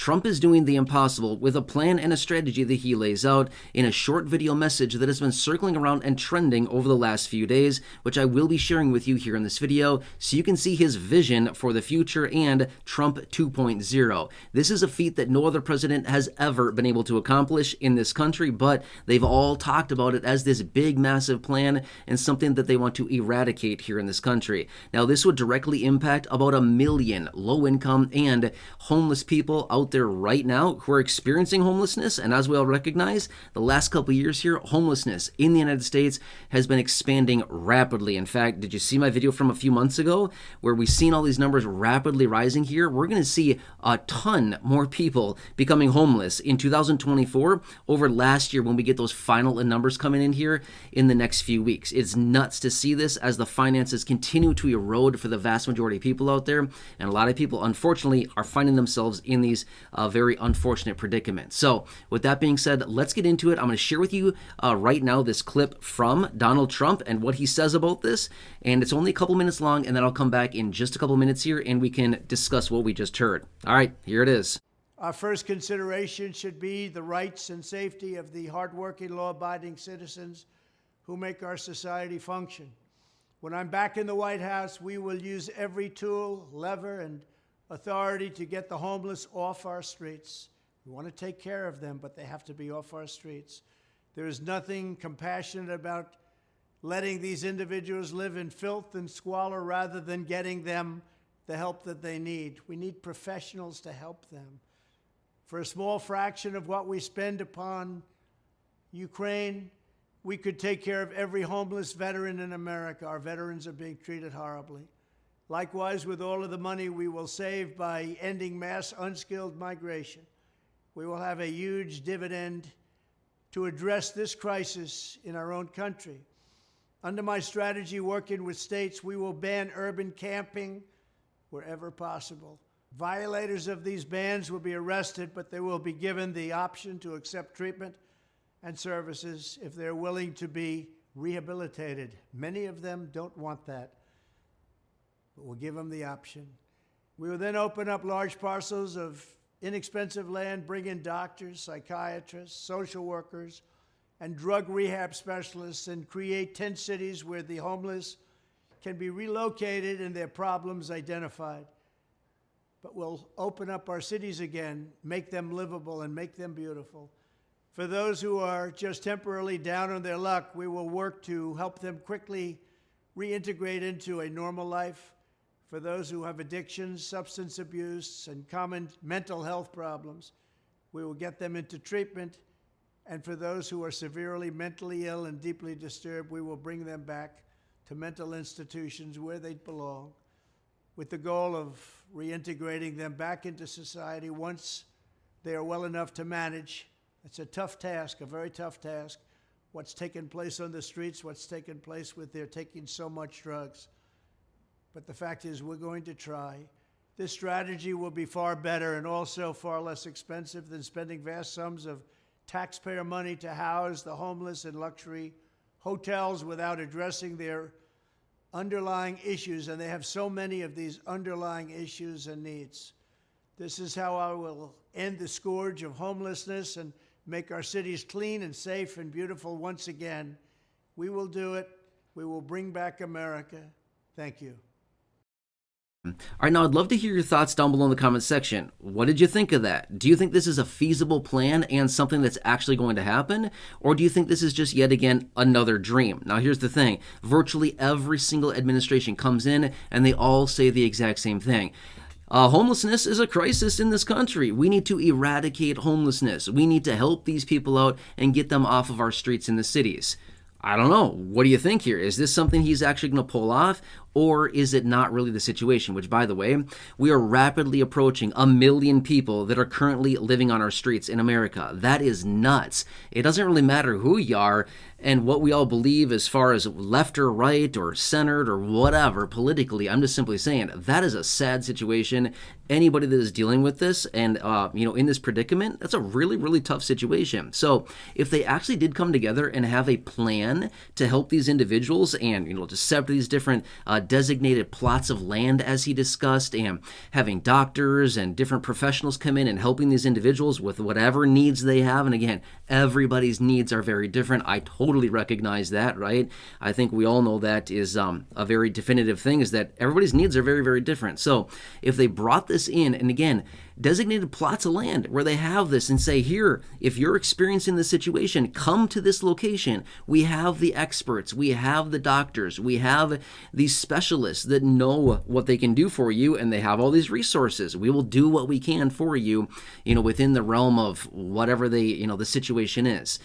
Trump is doing the impossible with a plan and a strategy that he lays out in a short video message that has been circling around and trending over the last few days, which I will be sharing with you here in this video so you can see his vision for the future and Trump 2.0. This is a feat that no other president has ever been able to accomplish in this country, but they've all talked about it as this big, massive plan and something that they want to eradicate here in this country. Now, this would directly impact about 1 million low-income and homeless people out there right now who are experiencing homelessness. And as we all recognize, the last couple of years here, homelessness in the United States has been expanding rapidly. In fact, did you see my video from a few months ago where we've seen all these numbers rapidly rising here? We're going to see a ton more people becoming homeless in 2024 over last year when we get those final numbers coming in here in the next few weeks. It's nuts to see this as the finances continue to erode for the vast majority of people out there. And a lot of people, unfortunately, are finding themselves in these very unfortunate predicaments. So with that being said, let's get into it. I'm going to share with you right now this clip from Donald Trump and what he says about this. And it's only a couple minutes long, and then I'll come back in just a couple minutes here and we can discuss what we just heard. All right, here it is. Our first consideration should be the rights and safety of the hardworking, law-abiding citizens who make our society function. When I'm back in the White House, we will use every tool, lever, and authority to get the homeless off our streets. We want to take care of them, but they have to be off our streets. There is nothing compassionate about letting these individuals live in filth and squalor rather than getting them the help that they need. We need professionals to help them. For a small fraction of what we spend upon Ukraine, we could take care of every homeless veteran in America. Our veterans are being treated horribly. Likewise, with all of the money we will save by ending mass unskilled migration, we will have a huge dividend to address this crisis in our own country. Under my strategy, working with states, we will ban urban camping wherever possible. Violators of these bans will be arrested, but they will be given the option to accept treatment and services if they're willing to be rehabilitated. Many of them don't want that, but we'll give them the option. We will then open up large parcels of inexpensive land, bring in doctors, psychiatrists, social workers, and drug rehab specialists, and create 10 cities where the homeless can be relocated and their problems identified. But we'll open up our cities again, make them livable, and make them beautiful. For those who are just temporarily down on their luck, we will work to help them quickly reintegrate into a normal life. For those who have addictions, substance abuse, and common mental health problems, we will get them into treatment. And for those who are severely mentally ill and deeply disturbed, we will bring them back to mental institutions where they belong, with the goal of reintegrating them back into society once they are well enough to manage. It's a tough task, a very tough task. What's taken place on the streets, what's taken place with their taking so much drugs. But the fact is, we're going to try. This strategy will be far better and also far less expensive than spending vast sums of taxpayer money to house the homeless in luxury hotels without addressing their underlying issues, and they have so many of these underlying issues and needs. This is how I will end the scourge of homelessness and make our cities clean and safe and beautiful once again. We will do it. We will bring back America. Thank you. All right, now I'd love to hear your thoughts down below in the comment section. What did you think of that? Do you think this is a feasible plan and something that's actually going to happen? Or do you think this is just yet again another dream? Now here's the thing. Virtually every single administration comes in and they all say the exact same thing. Homelessness is a crisis in this country. We need to eradicate homelessness. We need to help these people out and get them off of our streets in the cities. I don't know. What do you think here? Is this something he's actually going to pull off? Or is it not really the situation? Which, by the way, we are rapidly approaching 1 million people that are currently living on our streets in America. That is nuts. It doesn't really matter who you are and what we all believe as far as left or right or centered or whatever politically. I'm just simply saying that is a sad situation. Anybody that is dealing with this and, in this predicament, that's a really, really tough situation. So if they actually did come together and have a plan to help these individuals and, to separate these different designated plots of land, as he discussed, and having doctors and different professionals come in and helping these individuals with whatever needs they have. And again, everybody's needs are very different. I totally recognize that, right? I think we all know that is a very definitive thing, is that everybody's needs are very, very different. So if they brought this in, and again, designated plots of land where they have this and say, here, if you're experiencing this situation, come to this location. We have the experts, we have the doctors, we have these specialists that know what they can do for you, and they have all these resources. We will do what we can for you, within the realm of whatever the situation is.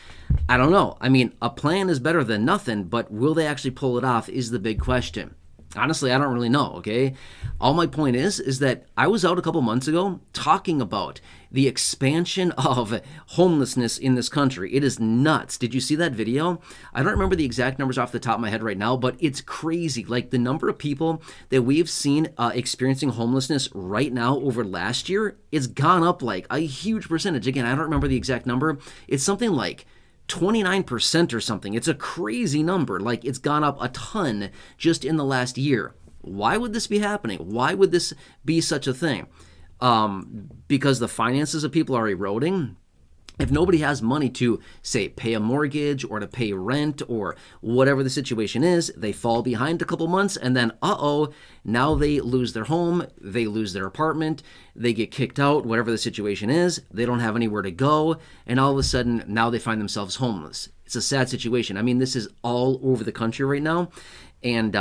I don't know. I mean, a plan is better than nothing, but will they actually pull it off is the big question. Honestly, I don't really know, okay? All my point is that I was out a couple months ago talking about the expansion of homelessness in this country. It is nuts. Did you see that video? I don't remember the exact numbers off the top of my head right now, but it's crazy. Like, the number of people that we've seen experiencing homelessness right now over last year, it's gone up like a huge percentage. Again, I don't remember the exact number. It's something like 29% or something. It's a crazy number. Like, it's gone up a ton just in the last year. Why would this be happening? Why would this be such a thing? Because the finances of people are eroding. If nobody has money to, say, pay a mortgage or to pay rent or whatever the situation is, they fall behind a couple months, and then, now they lose their home, they lose their apartment, they get kicked out, whatever the situation is, they don't have anywhere to go, and all of a sudden, now they find themselves homeless. It's a sad situation. I mean, this is all over the country right now. And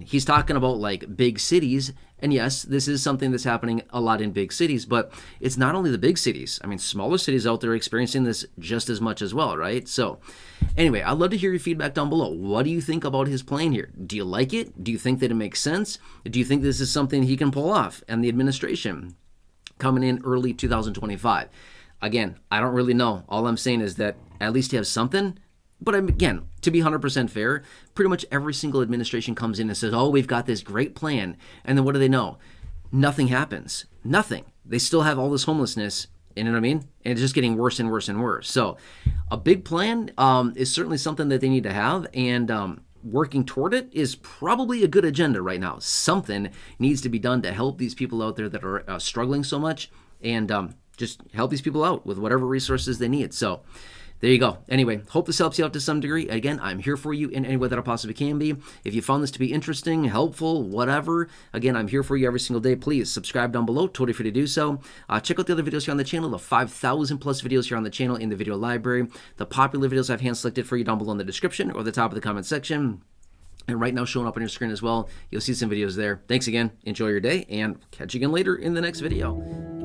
he's talking about like big cities. And yes, this is something that's happening a lot in big cities, but it's not only the big cities. I mean, smaller cities out there are experiencing this just as much as well, right? So anyway, I'd love to hear your feedback down below. What do you think about his plan here? Do you like it? Do you think that it makes sense? Do you think this is something he can pull off? And the administration coming in early 2025. Again, I don't really know. All I'm saying is that at least he has something. But again, to be 100% fair, pretty much every single administration comes in and says, we've got this great plan. And then what do they know? Nothing happens. Nothing. They still have all this homelessness. You know what I mean? And it's just getting worse and worse and worse. So a big plan is certainly something that they need to have. And working toward it is probably a good agenda right now. Something needs to be done to help these people out there that are struggling so much, and just help these people out with whatever resources they need. So there you go. Anyway, hope this helps you out to some degree. Again, I'm here for you in any way that I possibly can be. If you found this to be interesting, helpful, whatever, again, I'm here for you every single day. Please subscribe down below. Totally free to do so. Check out the other videos here on the channel, the 5,000 plus videos here on the channel in the video library. The popular videos I've hand selected for you down below in the description or the top of the comment section. And right now showing up on your screen as well. You'll see some videos there. Thanks again. Enjoy your day, and catch you again later in the next video.